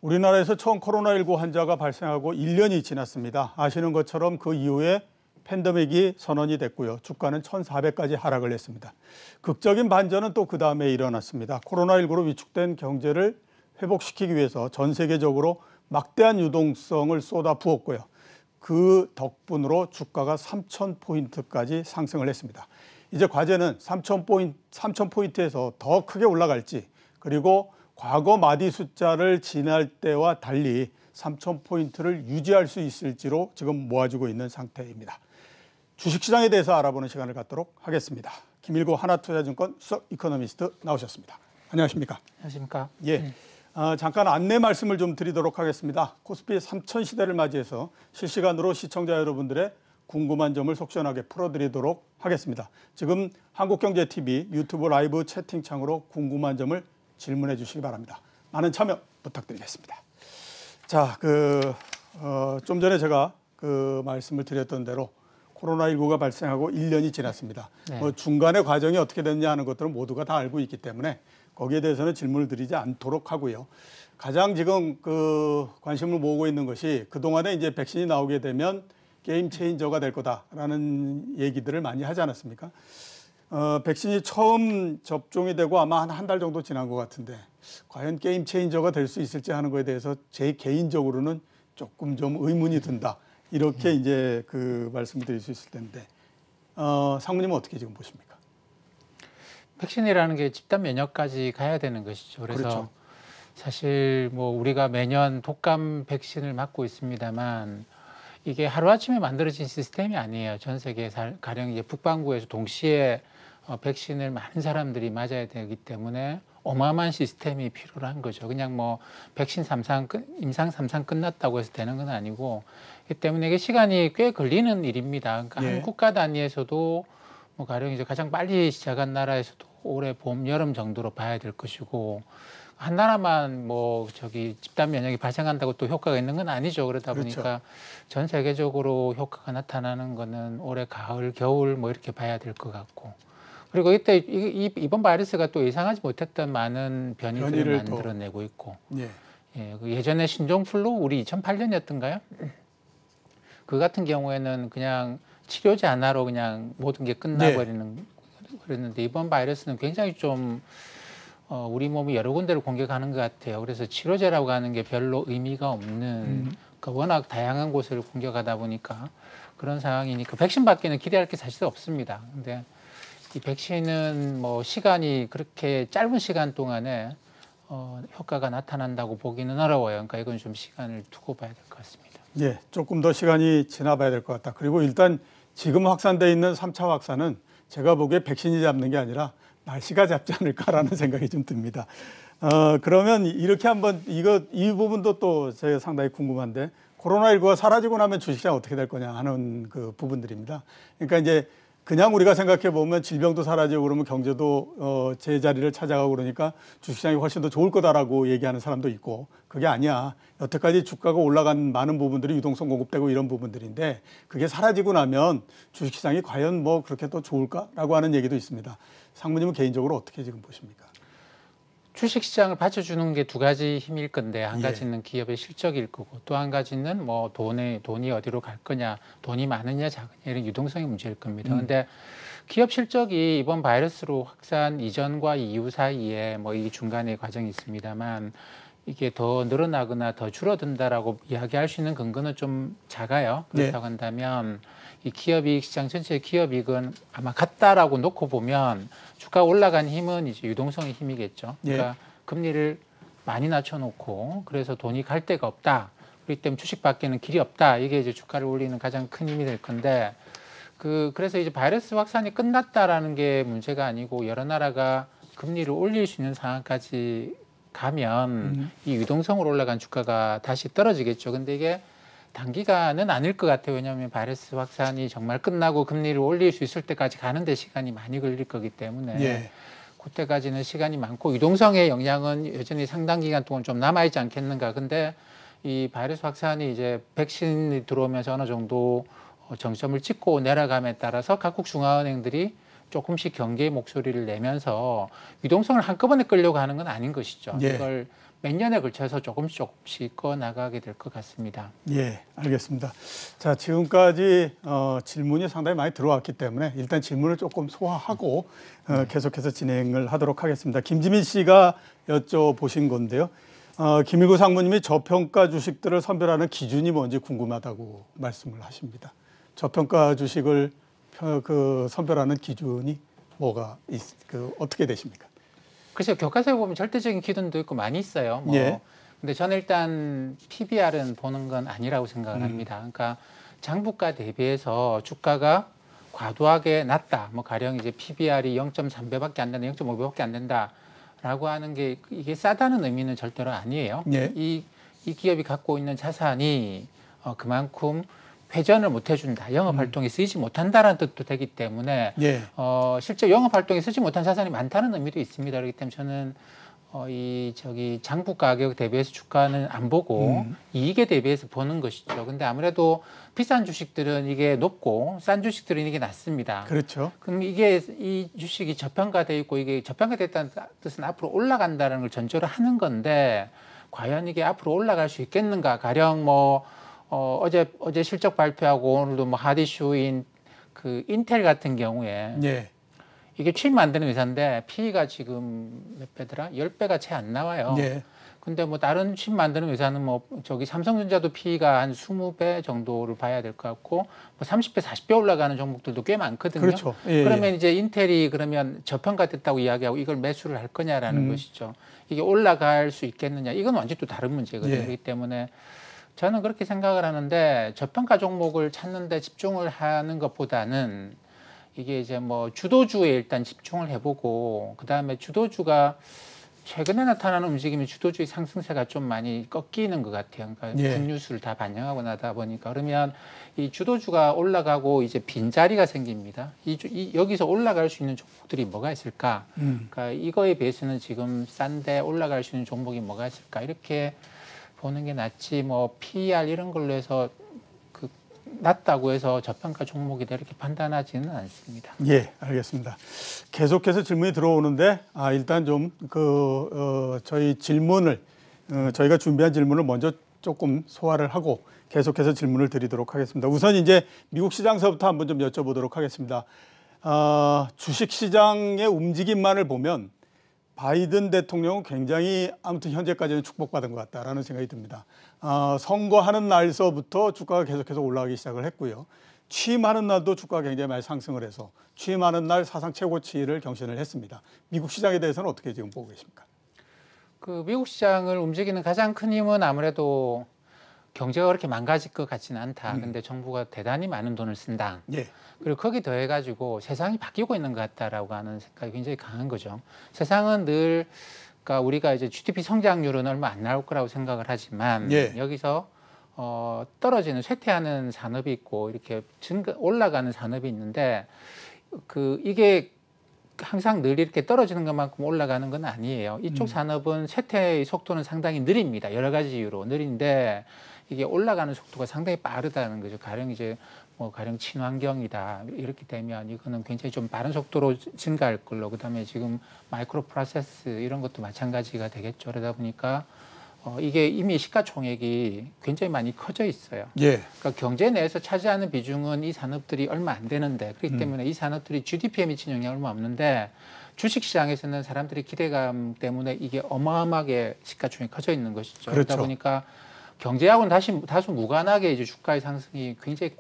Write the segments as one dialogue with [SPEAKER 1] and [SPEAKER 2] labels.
[SPEAKER 1] 우리나라에서 처음 코로나19 환자가 발생하고 1년이 지났습니다. 아시는 것처럼 그 이후에 팬데믹이 선언이 됐고요. 주가는 1,400까지 하락을 했습니다. 극적인 반전은 또 그 다음에 일어났습니다. 코로나19로 위축된 경제를 회복시키기 위해서 전 세계적으로 막대한 유동성을 쏟아부었고요. 그 덕분으로 주가가 3,000포인트까지 상승을 했습니다. 이제 과제는 3,000포인트에서 더 크게 올라갈지, 그리고 과거 마디 숫자를 지날 때와 달리 3,000포인트를 유지할 수 있을지로 지금 모아지고 있는 상태입니다. 주식시장에 대해서 알아보는 시간을 갖도록 하겠습니다. 김일고 하나투자증권 수석 이코노미스트 나오셨습니다. 안녕하십니까?
[SPEAKER 2] 안녕하십니까?
[SPEAKER 1] 예. 잠깐 안내 말씀을 좀 드리도록 하겠습니다. 코스피 3,000 시대를 맞이해서 실시간으로 시청자 여러분들의 궁금한 점을 속시원하게 풀어드리도록 하겠습니다. 지금 한국경제TV 유튜브 라이브 채팅창으로 궁금한 점을 질문해 주시기 바랍니다. 많은 참여 부탁드리겠습니다. 자, 좀 전에 제가 말씀을 드렸던 대로 코로나19가 발생하고 1년이 지났습니다.
[SPEAKER 2] 네.
[SPEAKER 1] 중간의 과정이 어떻게 됐냐 하는 것들은 모두가 다 알고 있기 때문에 거기에 대해서는 질문을 드리지 않도록 하고요. 가장 지금 관심을 모으고 있는 것이 그동안에 이제 백신이 나오게 되면 게임 체인저가 될 거다라는 얘기들을 많이 하지 않았습니까? 백신이 처음 접종이 되고 아마 한 달 정도 지난 것 같은데 과연 게임 체인저가 될 수 있을지 하는 거에 대해서 제 개인적으로는 조금 좀 의문이 든다. 이렇게 이제 말씀을 드릴 수 있을 텐데 상무님은 어떻게 지금 보십니까?
[SPEAKER 2] 백신이라는 게 집단 면역까지 가야 되는 것이죠. 그래서
[SPEAKER 1] 그렇죠.
[SPEAKER 2] 사실 뭐 우리가 매년 독감 백신을 맞고 있습니다만 이게 하루아침에 만들어진 시스템이 아니에요. 전 세계 가령 이제 북반구에서 동시에 백신을 많은 사람들이 맞아야 되기 때문에 어마어마한 시스템이 필요한 거죠. 그냥 뭐 백신 임상 3상 끝났다고 해서 되는 건 아니고, 이 때문에 이게 시간이 꽤 걸리는 일입니다. 그러니까
[SPEAKER 1] 예.
[SPEAKER 2] 한 국가 단위에서도 뭐 가령 이제 가장 빨리 시작한 나라에서도 올해 봄, 여름 정도로 봐야 될 것이고, 한 나라만 집단 면역이 발생한다고 또 효과가 있는 건 아니죠. 그러다
[SPEAKER 1] 그렇죠.
[SPEAKER 2] 보니까 전 세계적으로 효과가 나타나는 거는 올해 가을, 겨울 뭐 이렇게 봐야 될 것 같고. 그리고 이때 이번 바이러스가 또 예상하지 못했던 많은 변이들을 만들어내고 있고.
[SPEAKER 1] 예.
[SPEAKER 2] 예, 예전에 신종플루 우리 2008년이었던가요? 그 같은 경우에는 그냥 치료제 하나로 그냥 모든 게 끝나버리는 그랬는데, 이번 바이러스는 굉장히 좀 우리 몸이 여러 군데를 공격하는 것 같아요. 그래서 치료제라고 하는 게 별로 의미가 없는, 워낙 다양한 곳을 공격하다 보니까 그런 상황이니까 백신 받기는 기대할 게 사실 없습니다. 근데 이 백신은 뭐 시간이 그렇게 짧은 시간 동안에 효과가 나타난다고 보기는 어려워요. 그러니까 이건 좀 시간을 두고 봐야 될 것 같습니다.
[SPEAKER 1] 예, 조금 더 시간이 지나봐야 될 것 같다. 그리고 일단 지금 확산돼 있는 3차 확산은 제가 보기에 백신이 잡는 게 아니라 날씨가 잡지 않을까라는 생각이 좀 듭니다. 그러면 이렇게 한번 이 부분도 또 제가 상당히 궁금한데, 코로나19가 사라지고 나면 주식시장 어떻게 될 거냐 하는 그 부분들입니다. 그러니까 이제 그냥 우리가 생각해 보면 질병도 사라지고 그러면 경제도 제자리를 찾아가고 그러니까 주식시장이 훨씬 더 좋을 거다라고 얘기하는 사람도 있고, 그게 아니야. 여태까지 주가가 올라간 많은 부분들이 유동성 공급되고 이런 부분들인데, 그게 사라지고 나면 주식시장이 과연 뭐 그렇게 또 좋을까라고 하는 얘기도 있습니다. 상무님은 개인적으로 어떻게 지금 보십니까?
[SPEAKER 2] 주식시장을 받쳐주는 게 두 가지 힘일 건데, 한 가지는 기업의 실적일 거고, 또 한 가지는 뭐 돈이 어디로 갈 거냐, 돈이 많으냐 작으냐 이런 유동성의 문제일 겁니다. 그런데 기업 실적이 이번 바이러스로 확산 이전과 이후 사이에 뭐 이 중간에 과정이 있습니다만, 이게 더 늘어나거나 더 줄어든다라고 이야기할 수 있는 근거는 좀 작아요. 그렇다고 한다면 이 기업이익 시장 전체 기업이익은 아마 같다라고 놓고 보면 주가 올라간 힘은 이제 유동성의 힘이겠죠. 그러니까 금리를 많이 낮춰놓고 그래서 돈이 갈 데가 없다. 그렇기 때문에 주식 밖에는 길이 없다. 이게 이제 주가를 올리는 가장 큰 힘이 될 건데, 그래서 이제 바이러스 확산이 끝났다라는 게 문제가 아니고 여러 나라가 금리를 올릴 수 있는 상황까지 가면 이 유동성으로 올라간 주가가 다시 떨어지겠죠. 근데 이게 단기간은 아닐 것 같아요. 왜냐하면 바이러스 확산이 정말 끝나고 금리를 올릴 수 있을 때까지 가는데 시간이 많이 걸릴 거기 때문에 그때까지는 시간이 많고 유동성의 영향은 여전히 상당 기간 동안 좀 남아있지 않겠는가. 근데 이 바이러스 확산이 이제 백신이 들어오면서 어느 정도 정점을 찍고 내려감에 따라서 각국 중앙은행들이 조금씩 경계의 목소리를 내면서 유동성을 한꺼번에 끌려고 하는 건 아닌 것이죠.
[SPEAKER 1] 예.
[SPEAKER 2] 이걸 몇 년에 걸쳐서 조금씩 꺼 나가게 될 것 같습니다.
[SPEAKER 1] 예, 알겠습니다. 자, 지금까지 질문이 상당히 많이 들어왔기 때문에 일단 질문을 조금 소화하고 계속해서 진행을 하도록 하겠습니다. 김지민 씨가 여쭤보신 건데요. 김일구 상무님이 저평가 주식들을 선별하는 기준이 뭔지 궁금하다고 말씀을 하십니다. 저평가 주식을 선별하는 기준이 어떻게 되십니까?
[SPEAKER 2] 글쎄요, 교과서에 보면 절대적인 기준도 있고 많이 있어요.
[SPEAKER 1] 예.
[SPEAKER 2] 근데 저는 일단 PBR은 보는 건 아니라고 생각을 합니다. 그러니까 장부가 대비해서 주가가 과도하게 낮다. 가령 이제 PBR이 0.3배밖에 안 된다, 0.5배밖에 안 된다라고 하는 게 이게 싸다는 의미는 절대로 아니에요.
[SPEAKER 1] 예.
[SPEAKER 2] 이 기업이 갖고 있는 자산이 그만큼 회전을 못 해준다. 영업 활동에 쓰이지 못한다라는 뜻도 되기 때문에
[SPEAKER 1] 예.
[SPEAKER 2] 실제 영업 활동에 쓰지 못한 자산이 많다는 의미도 있습니다. 그렇기 때문에 저는 장부 가격 대비해서 주가는 안 보고 이익에 대비해서 보는 것이죠. 근데 아무래도 비싼 주식들은 이게 높고 싼 주식들은 이게 낮습니다.
[SPEAKER 1] 그렇죠.
[SPEAKER 2] 그럼 이 주식이 저평가돼 있고 이게 저평가됐다는 뜻은 앞으로 올라간다는 걸 전제로 하는 건데 과연 이게 앞으로 올라갈 수 있겠는가? 가령 어제 실적 발표하고 오늘도 하드 이슈인 그 인텔 같은 경우에
[SPEAKER 1] 예.
[SPEAKER 2] 이게 칩 만드는 회사인데 PE가 지금 몇 배더라? 10배가 채 안 나와요.
[SPEAKER 1] 예.
[SPEAKER 2] 근데 다른 칩 만드는 회사는 삼성전자도 PE가 한 20배 정도를 봐야 될 것 같고 30배, 40배 올라가는 종목들도 꽤 많거든요.
[SPEAKER 1] 그렇죠. 예,
[SPEAKER 2] 그러면 이제 인텔이 그러면 저평가됐다고 이야기하고 이걸 매수를 할 거냐라는 것이죠. 이게 올라갈 수 있겠느냐? 이건 완전히 또 다른 문제거든요.
[SPEAKER 1] 예.
[SPEAKER 2] 그렇기 때문에 저는 그렇게 생각을 하는데 저평가 종목을 찾는 데 집중을 하는 것보다는 이게 이제 주도주에 일단 집중을 해보고 그다음에 주도주가 최근에 나타나는 움직임이 주도주의 상승세가 좀 많이 꺾이는 것 같아요. 그러니까
[SPEAKER 1] 예.
[SPEAKER 2] 굿뉴스를 다 반영하고 나다 보니까 그러면 이 주도주가 올라가고 이제 빈자리가 생깁니다. 여기서 올라갈 수 있는 종목들이 뭐가 있을까? 그러니까 이거에 비해서는 지금 싼데 올라갈 수 있는 종목이 뭐가 있을까? 이렇게 보는 게 낫지 PER 이런 걸로 해서 낮다고 해서 저평가 종목이다 이렇게 판단하지는 않습니다.
[SPEAKER 1] 예, 알겠습니다. 계속해서 질문이 들어오는데 일단 좀 저희 질문을 저희가 준비한 질문을 먼저 조금 소화를 하고 계속해서 질문을 드리도록 하겠습니다. 우선 이제 미국 시장서부터 한번 좀 여쭤보도록 하겠습니다. 주식 시장의 움직임만을 보면 바이든 대통령은 굉장히 아무튼 현재까지는 축복받은 것 같다라는 생각이 듭니다. 선거하는 날서부터 주가가 계속해서 올라가기 시작을 했고요. 취임하는 날도 주가가 굉장히 많이 상승을 해서 취임하는 날 사상 최고치를 경신을 했습니다. 미국 시장에 대해서는 어떻게 지금 보고 계십니까?
[SPEAKER 2] 미국 시장을 움직이는 가장 큰 힘은 아무래도 경제가 그렇게 망가질 것 같지는 않다. 근데 정부가 대단히 많은 돈을 쓴다.
[SPEAKER 1] 예.
[SPEAKER 2] 그리고 거기 더해가지고 세상이 바뀌고 있는 것 같다라고 하는 생각이 굉장히 강한 거죠. 세상은 늘, 그러니까 우리가 이제 GDP 성장률은 얼마 안 나올 거라고 생각을 하지만
[SPEAKER 1] 예.
[SPEAKER 2] 여기서 떨어지는 쇠퇴하는 산업이 있고 이렇게 올라가는 산업이 있는데 이게 항상 늘 이렇게 떨어지는 것만큼 올라가는 건 아니에요. 이쪽 산업은 쇠퇴의 속도는 상당히 느립니다. 여러 가지 이유로 느린데 이게 올라가는 속도가 상당히 빠르다는 거죠. 가령 이제 가령 친환경이다 이렇게 되면 이거는 굉장히 좀 빠른 속도로 증가할 걸로 그다음에 지금 마이크로 프로세스 이런 것도 마찬가지가 되겠죠. 그러다 보니까 이게 이미 시가총액이 굉장히 많이 커져 있어요.
[SPEAKER 1] 예.
[SPEAKER 2] 그러니까 경제 내에서 차지하는 비중은 이 산업들이 얼마 안 되는데 그렇기 때문에 이 산업들이 GDP에 미치는 영향이 얼마 없는데 주식시장에서는 사람들이 기대감 때문에 이게 어마어마하게 시가총액이 커져 있는 것이죠.
[SPEAKER 1] 그렇죠.
[SPEAKER 2] 그러다 보니까 경제하고는 다소 무관하게 이제 주가의 상승이 굉장히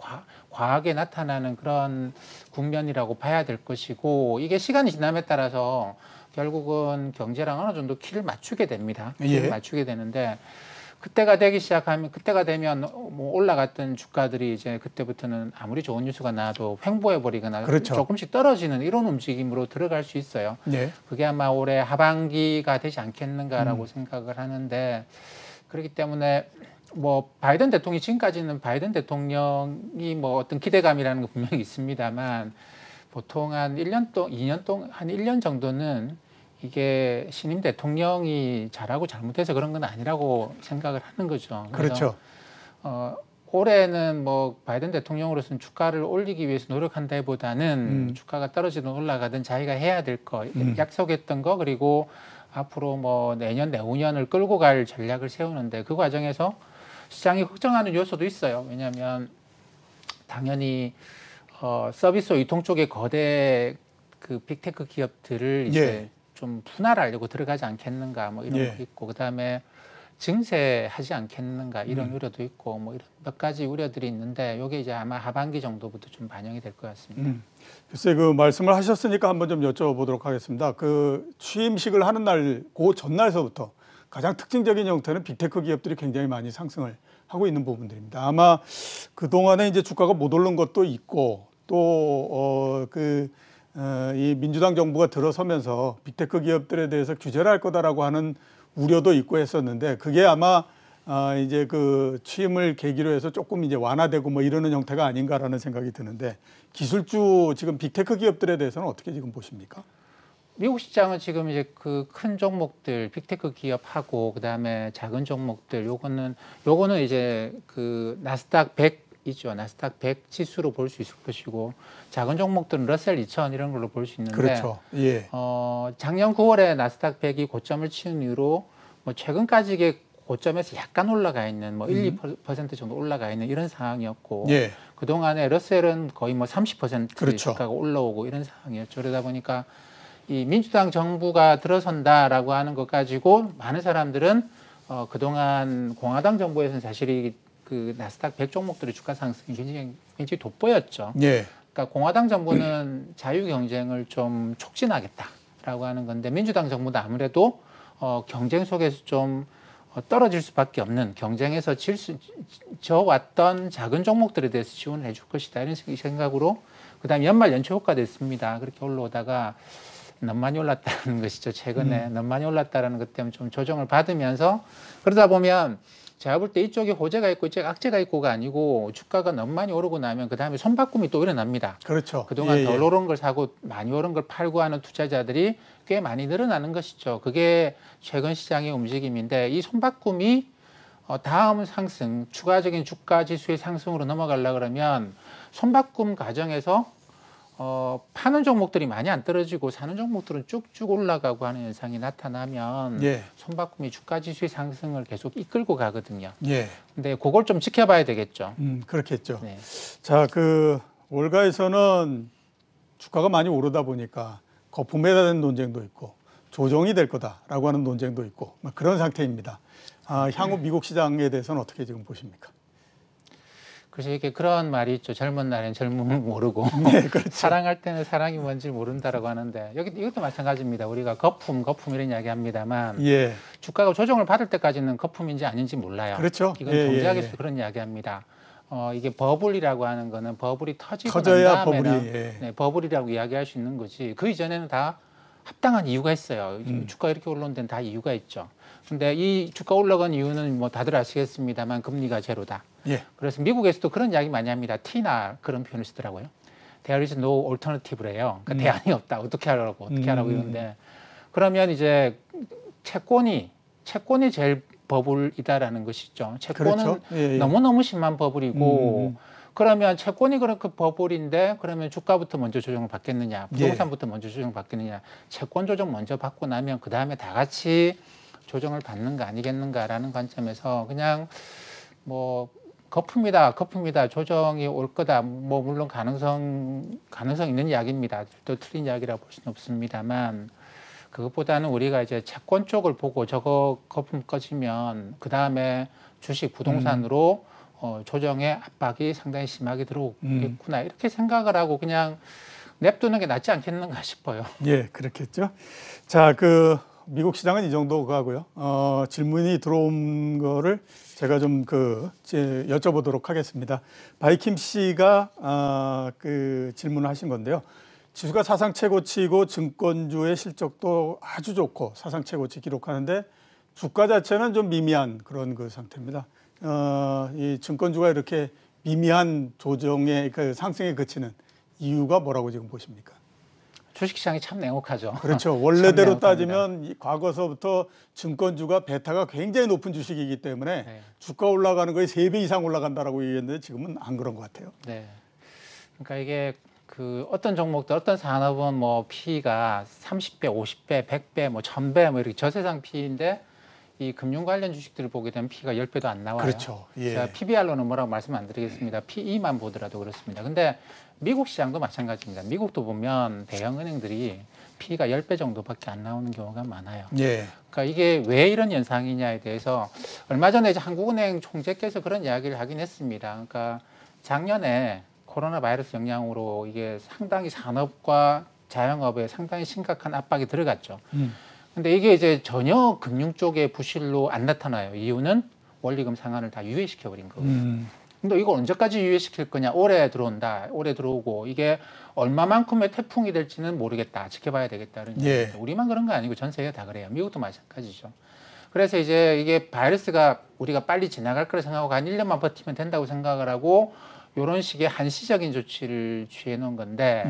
[SPEAKER 2] 과하게 나타나는 그런 국면이라고 봐야 될 것이고 이게 시간이 지남에 따라서 결국은 경제랑 어느 정도 키를 맞추게 됩니다. 키를
[SPEAKER 1] 예.
[SPEAKER 2] 맞추게 되는데 그때가 되면 올라갔던 주가들이 이제 그때부터는 아무리 좋은 뉴스가 나와도 횡보해 버리거나
[SPEAKER 1] 그렇죠.
[SPEAKER 2] 조금씩 떨어지는 이런 움직임으로 들어갈 수 있어요.
[SPEAKER 1] 예.
[SPEAKER 2] 그게 아마 올해 하반기가 되지 않겠는가라고 생각을 하는데 그렇기 때문에 바이든 대통령이 지금까지는 바이든 대통령이 어떤 기대감이라는 거 분명히 있습니다만 보통 한 1년 정도는 이게 신임 대통령이 잘하고 잘못해서 그런 건 아니라고 생각을 하는 거죠.
[SPEAKER 1] 그렇죠.
[SPEAKER 2] 올해는 뭐 바이든 대통령으로서는 주가를 올리기 위해서 노력한다기보다는 주가가 떨어지든 올라가든 자기가 해야 될 거, 약속했던 거, 그리고 앞으로 뭐 내년, 내후년을 끌고 갈 전략을 세우는데 그 과정에서 시장이 걱정하는 요소도 있어요. 왜냐하면 당연히 서비스 유통 쪽의 거대 그 빅테크 기업들을 이제
[SPEAKER 1] 예.
[SPEAKER 2] 좀 분할하려고 들어가지 않겠는가 뭐 이런
[SPEAKER 1] 예.
[SPEAKER 2] 거 있고, 그다음에 증세하지 않겠는가 이런 우려도 있고 뭐 이런 몇 가지 우려들이 있는데 이게 이제 아마 하반기 정도부터 좀 반영이 될 것 같습니다.
[SPEAKER 1] 글쎄 그 말씀을 하셨으니까 한번 좀 여쭤보도록 하겠습니다. 그 취임식을 하는 날, 그 전날서부터 가장 특징적인 형태는 빅테크 기업들이 굉장히 많이 상승을 하고 있는 부분들입니다. 아마 그 동안에 이제 주가가 못 오른 것도 있고 또 이 민주당 정부가 들어서면서 빅테크 기업들에 대해서 규제를 할 거다라고 하는 우려도 있고 했었는데 그게 아마 이제 그 취임을 계기로 해서 조금 이제 완화되고 뭐 이러는 형태가 아닌가라는 생각이 드는데 기술주 지금 빅테크 기업들에 대해서는 어떻게 지금 보십니까?
[SPEAKER 2] 미국 시장은 지금 이제 그 큰 종목들, 빅테크 기업하고 그다음에 작은 종목들, 요거는 이제 그 나스닥 100이죠. 나스닥 100 지수로 볼 수 있을 것이고, 작은 종목들은 러셀 2000 이런 걸로 볼 수 있는데,
[SPEAKER 1] 그렇죠. 예.
[SPEAKER 2] 작년 9월에 나스닥 100이 고점을 치는 이후로 뭐 최근까지의 고점에서 약간 올라가 있는 뭐 1, 2% 정도 올라가 있는 이런 상황이었고,
[SPEAKER 1] 예.
[SPEAKER 2] 그동안에 러셀은 거의 뭐 30%
[SPEAKER 1] 그렇죠.
[SPEAKER 2] 주가가 올라오고 이런 상황이었죠. 그러다 보니까 이 민주당 정부가 들어선다라고 하는 것 가지고 많은 사람들은 그동안 공화당 정부에서는 사실 그 나스닥 100 종목들의 주가 상승이 굉장히 돋보였죠.
[SPEAKER 1] 예.
[SPEAKER 2] 그러니까 공화당 정부는 자유 경쟁을 좀 촉진하겠다라고 하는 건데 민주당 정부도 아무래도 경쟁 속에서 좀 떨어질 수밖에 없는, 경쟁에서 져왔던 작은 종목들에 대해서 지원을 해줄 것이다 이런 생각으로, 그다음에 연말 연초 효과 됐습니다. 그렇게 올라오다가 너무 많이 올랐다는 것이죠. 최근에 너무 많이 올랐다는 것 때문에 좀 조정을 받으면서, 그러다 보면 제가 볼 때 이쪽에 호재가 있고 이쪽에 악재가 있고가 아니고 주가가 너무 많이 오르고 나면 그다음에 손바꿈이 또 일어납니다.
[SPEAKER 1] 그렇죠.
[SPEAKER 2] 그동안
[SPEAKER 1] 예,
[SPEAKER 2] 덜
[SPEAKER 1] 예.
[SPEAKER 2] 오른 걸 사고 많이 오른 걸 팔고 하는 투자자들이 꽤 많이 늘어나는 것이죠. 그게 최근 시장의 움직임인데, 이 손바꿈이 다음 상승, 추가적인 주가 지수의 상승으로 넘어가려 그러면 손바꿈 과정에서 파는 종목들이 많이 안 떨어지고 사는 종목들은 쭉쭉 올라가고 하는 현상이 나타나면
[SPEAKER 1] 예.
[SPEAKER 2] 손바꿈이 주가 지수의 상승을 계속 이끌고 가거든요.
[SPEAKER 1] 예.
[SPEAKER 2] 근데 그걸 좀 지켜봐야 되겠죠.
[SPEAKER 1] 그렇겠죠.
[SPEAKER 2] 네.
[SPEAKER 1] 자, 그 월가에서는 주가가 많이 오르다 보니까 거품에 대한 논쟁도 있고 조정이 될 거다라고 하는 논쟁도 있고 막 그런 상태입니다. 향후 미국 시장에 대해서는 어떻게 지금 보십니까?
[SPEAKER 2] 그래서 이게 그런 말이 있죠. 젊은 날엔 젊음을 모르고
[SPEAKER 1] 네, 그렇죠.
[SPEAKER 2] 사랑할 때는 사랑이 뭔지 모른다라고 하는데, 이것도 마찬가지입니다. 우리가 거품 이런 이야기 합니다만
[SPEAKER 1] 예.
[SPEAKER 2] 주가가 조정을 받을 때까지는 거품인지 아닌지 몰라요.
[SPEAKER 1] 그렇죠.
[SPEAKER 2] 이건
[SPEAKER 1] 예,
[SPEAKER 2] 경제학에서
[SPEAKER 1] 예.
[SPEAKER 2] 그런 이야기 합니다. 이게 버블이라고 하는 거는 버블이 터지고 난
[SPEAKER 1] 터져야
[SPEAKER 2] 다음에는
[SPEAKER 1] 버블이, 예.
[SPEAKER 2] 네, 버블이라고 이야기할 수 있는 거지. 그 이전에는 다 합당한 이유가 있어요. 주가 이렇게 올라온 데는 다 이유가 있죠. 근데 이 주가 올라간 이유는 뭐 다들 아시겠습니다만 금리가 제로다.
[SPEAKER 1] 예.
[SPEAKER 2] 그래서 미국에서도 그런 이야기 많이 합니다. T나 그런 표현을 쓰더라고요. There is no alternative래요. 그러니까 대안이 없다. 어떻게 하라고 이러는데, 그러면 이제 채권이 제일 버블이다라는 것이죠. 채권은
[SPEAKER 1] 그렇죠. 예, 예.
[SPEAKER 2] 너무너무 심한 버블이고, 그러면 채권이 그렇게 버블인데 그러면 주가부터 먼저 조정을 받겠느냐, 부동산부터 먼저 조정을 받겠느냐, 채권 조정 먼저 받고 나면 그 다음에 다 같이 조정을 받는 거 아니겠는가라는 관점에서 그냥 뭐 거품이다 조정이 올 거다, 뭐 물론 가능성 있는 이야기입니다. 또 틀린 이야기라고 볼 수는 없습니다만, 그것보다는 우리가 이제 채권 쪽을 보고 저거 거품 꺼지면 그 다음에 주식 부동산으로 조정의 압박이 상당히 심하게 들어오겠구나 이렇게 생각을 하고 그냥 냅두는 게 낫지 않겠는가 싶어요.
[SPEAKER 1] 예, 그렇겠죠. 자, 그 미국 시장은 이 정도 가고요. 질문이 들어온 거를 제가 좀 여쭤보도록 하겠습니다. 바이킴 씨가 그 질문을 하신 건데요. 지수가 사상 최고치고 증권주의 실적도 아주 좋고 사상 최고치 기록하는데 주가 자체는 좀 미미한 그런 그 상태입니다. 이 증권주가 이렇게 미미한 조정의 그 상승에 그치는 이유가 뭐라고 지금 보십니까?
[SPEAKER 2] 주식시장이 참 냉혹하죠.
[SPEAKER 1] 그렇죠. 원래대로
[SPEAKER 2] 냉혹합니다.
[SPEAKER 1] 따지면 이 과거서부터 증권주가 베타가 굉장히 높은 주식이기 때문에
[SPEAKER 2] 네.
[SPEAKER 1] 주가 올라가는 거에 3배 이상 올라간다라고 얘기했는데 지금은 안 그런 것 같아요.
[SPEAKER 2] 네. 그러니까 이게 그 어떤 종목들, 어떤 산업은 뭐 P가 30배, 50배, 100배, 뭐 1000배 뭐 이렇게 저세상 P인데 이 금융 관련 주식들을 보게 되면 P가 10배도 안 나와요.
[SPEAKER 1] 그렇죠. 예.
[SPEAKER 2] 제가 PBR로는 뭐라고 말씀 안 드리겠습니다. PE만 보더라도 그렇습니다. 근데 미국 시장도 마찬가지입니다. 미국도 보면 대형 은행들이 P가 10배 정도밖에 안 나오는 경우가 많아요.
[SPEAKER 1] 예.
[SPEAKER 2] 그러니까 이게 왜 이런 현상이냐에 대해서 얼마 전에 이제 한국은행 총재께서 그런 이야기를 하긴 했습니다. 그러니까 작년에 코로나 바이러스 영향으로 이게 상당히 산업과 자영업에 상당히 심각한 압박이 들어갔죠. 근데 이게 이제 전혀 금융 쪽의 부실로 안 나타나요. 이유는 원리금 상한을 다 유예시켜 버린 거거든요. 근데 이거 언제까지 유예시킬 거냐? 올해 들어온다. 올해 들어오고 이게 얼마만큼의 태풍이 될지는 모르겠다. 지켜봐야 되겠다는
[SPEAKER 1] 예.
[SPEAKER 2] 얘기죠. 우리만 그런 거 아니고 전 세계가 다 그래요. 미국도 마찬가지죠. 그래서 이제 이게 바이러스가 우리가 빨리 지나갈 거라 생각하고 한 1년만 버티면 된다고 생각을 하고 이런 식의 한시적인 조치를 취해 놓은 건데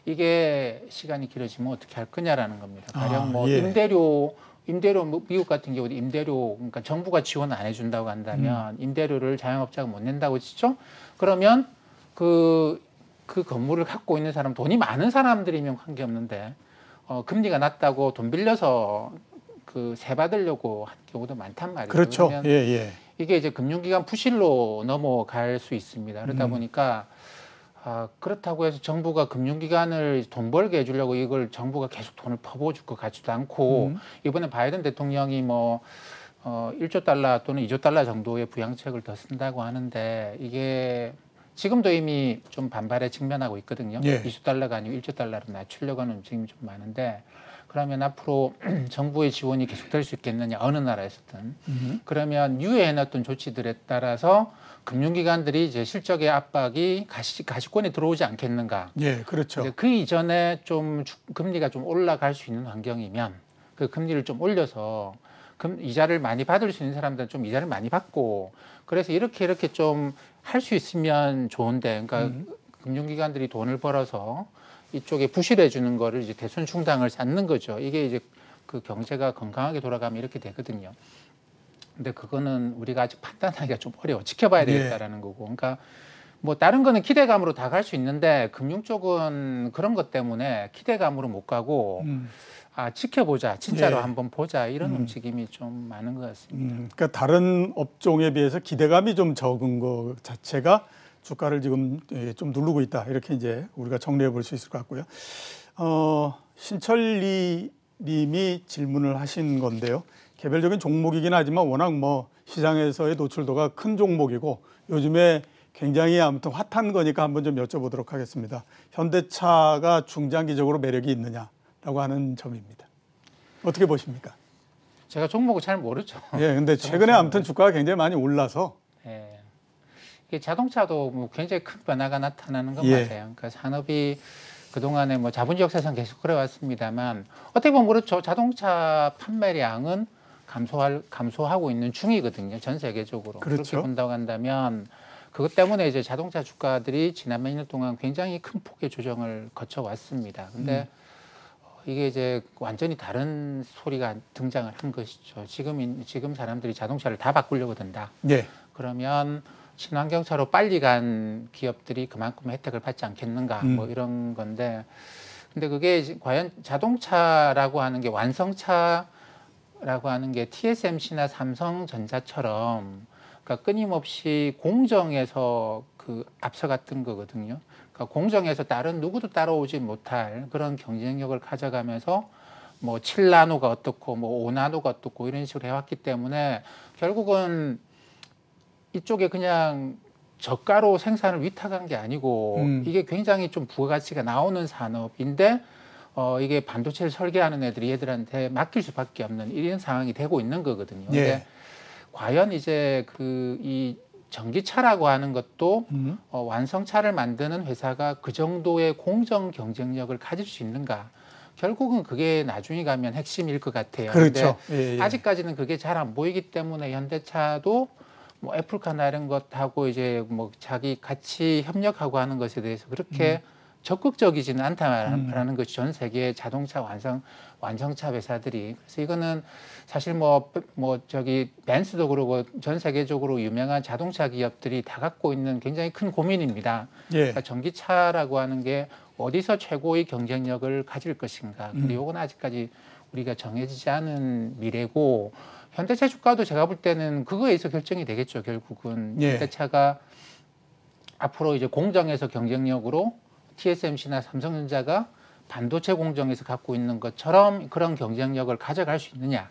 [SPEAKER 2] 이게 시간이 길어지면 어떻게 할 거냐라는 겁니다. 가령 뭐
[SPEAKER 1] 예.
[SPEAKER 2] 임대료 뭐 미국 같은 경우도 임대료 그러니까 정부가 지원 안 해준다고 한다면 임대료를 자영업자가 못 낸다고 치죠. 그러면 그 건물을 갖고 있는 사람 돈이 많은 사람들이면 관계없는데 금리가 낮다고 돈 빌려서 그 세 받으려고 한 경우도 많단 말이에요.
[SPEAKER 1] 그렇죠.
[SPEAKER 2] 그러면
[SPEAKER 1] 예, 예.
[SPEAKER 2] 이게 이제 금융기관 부실로 넘어갈 수 있습니다. 그러다 보니까 그렇다고 해서 정부가 금융기관을 돈 벌게 해주려고 이걸 정부가 계속 돈을 퍼부어줄 것 같지도 않고 이번에 바이든 대통령이 뭐 1조 달러 또는 2조 달러 정도의 부양책을 더 쓴다고 하는데 이게 지금도 이미 좀 반발에 직면하고 있거든요.
[SPEAKER 1] 예.
[SPEAKER 2] 2조 달러가 아니고 1조 달러로 낮추려고 하는 움직임이 좀 많은데 그러면 앞으로 정부의 지원이 계속될 수 있겠느냐 어느 나라에서든 그러면 유예해놨던 조치들에 따라서 금융기관들이 이제 실적의 압박이 가시권에 들어오지 않겠는가.
[SPEAKER 1] 예, 그렇죠.
[SPEAKER 2] 그 이전에 좀 금리가 좀 올라갈 수 있는 환경이면 그 금리를 좀 올려서 이자를 많이 받을 수 있는 사람들은 좀 이자를 많이 받고 그래서 이렇게 좀 할 수 있으면 좋은데 그러니까 금융기관들이 돈을 벌어서 이쪽에 부실해 주는 거를 이제 대손 충당을 쌓는 거죠. 이게 이제 그 경제가 건강하게 돌아가면 이렇게 되거든요. 근데 그거는 우리가 아직 판단하기가 좀 어려워. 지켜봐야 되겠다라는 거고. 그러니까 뭐 다른 거는 기대감으로 다 갈 수 있는데 금융 쪽은 그런 것 때문에 기대감으로 못 가고 지켜보자. 진짜로
[SPEAKER 1] 예.
[SPEAKER 2] 한번 보자. 이런 움직임이 좀 많은 것 같습니다.
[SPEAKER 1] 그러니까 다른 업종에 비해서 기대감이 좀 적은 것 자체가 주가를 지금 좀 누르고 있다. 이렇게 이제 우리가 정리해 볼 수 있을 것 같고요. 신철리 님이 질문을 하신 건데요. 개별적인 종목이긴 하지만 워낙 뭐 시장에서의 노출도가 큰 종목이고 요즘에 굉장히 아무튼 핫한 거니까 한번 좀 여쭤보도록 하겠습니다. 현대차가 중장기적으로 매력이 있느냐라고 하는 점입니다. 어떻게 보십니까?
[SPEAKER 2] 제가 종목을 잘 모르죠.
[SPEAKER 1] 예, 근데 최근에 아무튼 주가가 굉장히 많이 올라서
[SPEAKER 2] 예. 이게 자동차도 뭐 굉장히 큰 변화가 나타나는 건
[SPEAKER 1] 예.
[SPEAKER 2] 맞아요. 그러니까 산업이 그동안에 뭐 자본주의 역사상 계속 그래왔습니다만 어떻게 보면 그렇죠. 자동차 판매량은 감소하고 있는 중이거든요. 전 세계적으로.
[SPEAKER 1] 그렇죠.
[SPEAKER 2] 그렇게 본다고 한다면 그것 때문에 이제 자동차 주가들이 지난 몇 년 동안 굉장히 큰 폭의 조정을 거쳐왔습니다. 근데 이게 이제 완전히 다른 소리가 등장을 한 것이죠. 지금 사람들이 자동차를 다 바꾸려고 든다.
[SPEAKER 1] 예.
[SPEAKER 2] 그러면 친환경차로 빨리 간 기업들이 그만큼 혜택을 받지 않겠는가 뭐 이런 건데 근데 그게 과연 자동차라고 하는 게 완성차라고 하는 게 TSMC나 삼성전자처럼 그러니까 끊임없이 공정에서 그 앞서갔던 거거든요. 그러니까 공정에서 다른 누구도 따라오지 못할 그런 경쟁력을 가져가면서 뭐 7나노가 어떻고 뭐 5나노가 어떻고 이런 식으로 해왔기 때문에 결국은 이쪽에 그냥 저가로 생산을 위탁한 게 아니고 이게 굉장히 좀 부가가치가 나오는 산업인데 이게 반도체를 설계하는 애들이 얘들한테 맡길 수밖에 없는 이런 상황이 되고 있는 거거든요.
[SPEAKER 1] 예.
[SPEAKER 2] 근데 과연 이제 이 전기차라고 하는 것도 완성차를 만드는 회사가 그 정도의 공정 경쟁력을 가질 수 있는가? 결국은 그게 나중에 가면 핵심일 것 같아요.
[SPEAKER 1] 그렇죠.
[SPEAKER 2] 근데
[SPEAKER 1] 예.
[SPEAKER 2] 아직까지는 그게 잘 안 보이기 때문에 현대차도 뭐 애플카나 이런 것하고 이제 뭐 자기 같이 협력하고 하는 것에 대해서 그렇게 적극적이지는 않다라는 것이 전 세계 자동차 완성차 회사들이. 그래서 이거는 사실 저기 벤츠도 그러고 전 세계적으로 유명한 자동차 기업들이 다 갖고 있는 굉장히 큰 고민입니다.
[SPEAKER 1] 예.
[SPEAKER 2] 그러니까 전기차라고 하는 게 어디서 최고의 경쟁력을 가질 것인가. 그리고 이건 아직까지 우리가 정해지지 않은 미래고, 현대차 주가도 제가 볼 때는 그거에 의해서 결정이 되겠죠. 결국은
[SPEAKER 1] 예.
[SPEAKER 2] 현대차가 앞으로 이제 공정에서 경쟁력으로 TSMC나 삼성전자가 반도체 공정에서 갖고 있는 것처럼 그런 경쟁력을 가져갈 수 있느냐,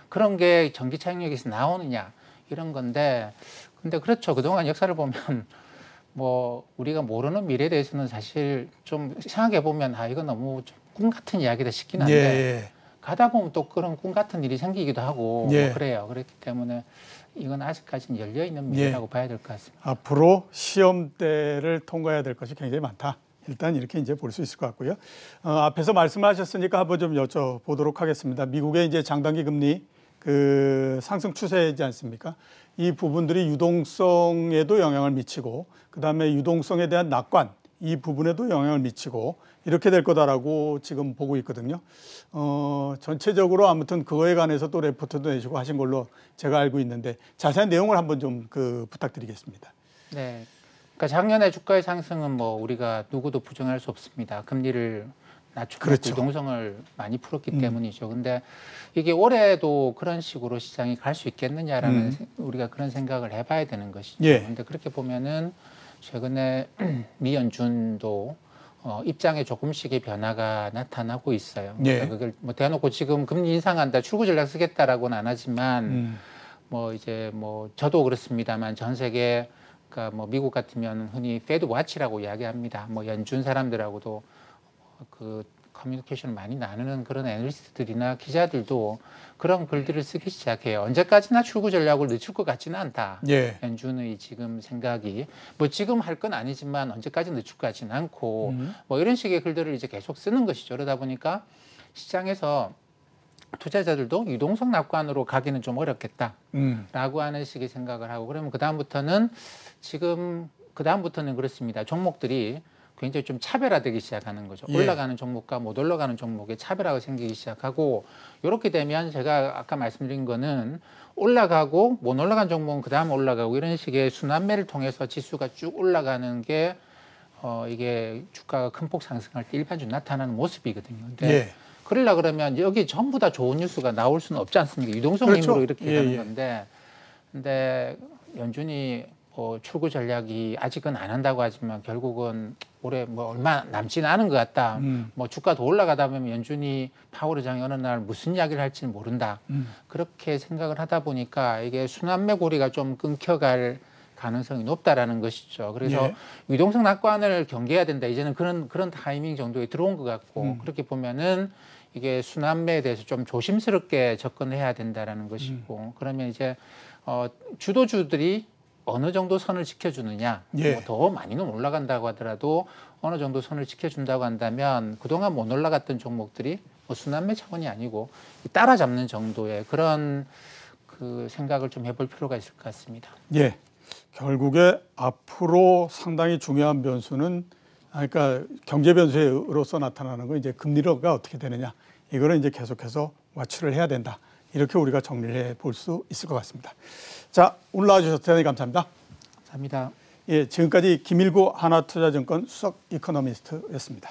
[SPEAKER 2] 그런 게 전기차 영역에서 나오느냐, 이런 건데, 근데 그렇죠. 그동안 역사를 보면 뭐 우리가 모르는 미래에 대해서는 사실 좀 생각해 보면 이거 너무 좀 꿈 같은 이야기다 싶긴 한데,
[SPEAKER 1] 예.
[SPEAKER 2] 가다 보면 또 그런 꿈 같은 일이 생기기도 하고
[SPEAKER 1] 예.
[SPEAKER 2] 뭐 그래요. 그렇기 때문에 이건 아직까지는 열려 있는 미래라고 봐야 될 것 같습니다.
[SPEAKER 1] 앞으로 시험대를 통과해야 될 것이 굉장히 많다. 일단 이렇게 이제 볼 수 있을 것 같고요. 앞에서 말씀하셨으니까 한번 좀 여쭤보도록 하겠습니다. 미국의 이제 장단기 금리 그 상승 추세이지 않습니까? 이 부분들이 유동성에도 영향을 미치고, 그다음에 유동성에 대한 낙관, 이 부분에도 영향을 미치고 이렇게 될 거다라고 지금 보고 있거든요. 전체적으로 아무튼 그거에 관해서 또 레포트도 내시고 하신 걸로 제가 알고 있는데 자세한 내용을 한번 좀 부탁드리겠습니다.
[SPEAKER 2] 네. 그러니까 작년에 주가의 상승은 뭐 우리가 누구도 부정할 수 없습니다. 금리를 낮추고
[SPEAKER 1] 그렇죠.
[SPEAKER 2] 유동성을 많이 풀었기 때문이죠. 근데 이게 올해도 그런 식으로 시장이 갈 수 있겠느냐라는 우리가 그런 생각을 해봐야 되는 것이죠.
[SPEAKER 1] 예.
[SPEAKER 2] 근데 그렇게 보면은 최근에 미 연준도 입장에 조금씩의 변화가 나타나고 있어요.
[SPEAKER 1] 예.
[SPEAKER 2] 그러니까 그걸 뭐 대놓고 지금 금리 인상한다, 출구 전략 쓰겠다라고는 안 하지만 뭐 이제 뭐 저도 그렇습니다만 전 세계, 그러니까 뭐 미국 같으면 흔히 페드 와치라고 이야기합니다. 뭐 연준 사람들하고도 그 커뮤니케이션을 많이 나누는 그런 애널리스트들이나 기자들도 그런 글들을 쓰기 시작해요. 언제까지나 출구 전략을 늦출 것 같지는 않다.
[SPEAKER 1] 예.
[SPEAKER 2] 연준의 지금 생각이 뭐 지금 할 건 아니지만 언제까지 늦출 것 같지는 않고 뭐 이런 식의 글들을 이제 계속 쓰는 것이죠. 그러다 보니까 시장에서 투자자들도 유동성 낙관으로 가기는 좀 어렵겠다라고 하는 식의 생각을 하고, 그러면 그다음부터는 그렇습니다. 종목들이 굉장히 좀 차별화되기 시작하는 거죠.
[SPEAKER 1] 예.
[SPEAKER 2] 올라가는 종목과 못 올라가는 종목에 차별화가 생기기 시작하고, 이렇게 되면 제가 아까 말씀드린 거는 올라가고 못 올라간 종목은 그다음 올라가고 이런 식의 순환매를 통해서 지수가 쭉 올라가는 게 이게 주가가 큰 폭 상승할 때 일반적으로 나타나는 모습이거든요. 근데
[SPEAKER 1] 예.
[SPEAKER 2] 그러려 그러면 여기 전부 다 좋은 뉴스가 나올 수는 없지 않습니까? 유동성
[SPEAKER 1] 그렇죠.
[SPEAKER 2] 힘으로 이렇게
[SPEAKER 1] 예,
[SPEAKER 2] 되는
[SPEAKER 1] 예.
[SPEAKER 2] 건데, 근데 연준이 출구 전략이 아직은 안 한다고 하지만 결국은 올해 뭐 얼마 남지는 않은 것 같다. 뭐 주가 더 올라가다 보면 연준이 파월 의장이 어느 날 무슨 이야기를 할지는 모른다. 그렇게 생각을 하다 보니까 이게 순환매 고리가 좀 끊겨갈 가능성이 높다라는 것이죠. 그래서
[SPEAKER 1] 예.
[SPEAKER 2] 유동성 낙관을 경계해야 된다. 이제는 그런 타이밍 정도에 들어온 것 같고, 그렇게 보면은 이게 순환매에 대해서 좀 조심스럽게 접근해야 된다라는 것이고, 그러면 이제 주도주들이 어느 정도 선을 지켜주느냐,
[SPEAKER 1] 예.
[SPEAKER 2] 뭐 더 많이는 올라간다고 하더라도 어느 정도 선을 지켜준다고 한다면 그동안 못 올라갔던 종목들이 뭐 순환매 차원이 아니고 따라잡는 정도의 그런 그 생각을 좀 해볼 필요가 있을 것 같습니다.
[SPEAKER 1] 예. 결국에 앞으로 상당히 중요한 변수는, 그러니까 경제 변수로서 나타나는 건 이제 금리가 어떻게 되느냐, 이거는 이제 계속해서 와치를 해야 된다. 이렇게 우리가 정리를 해 볼 수 있을 것 같습니다. 자, 오늘 나와주셔서 대단히 감사합니다.
[SPEAKER 2] 감사합니다.
[SPEAKER 1] 예, 지금까지 김일구 하나투자증권 수석 이코노미스트였습니다.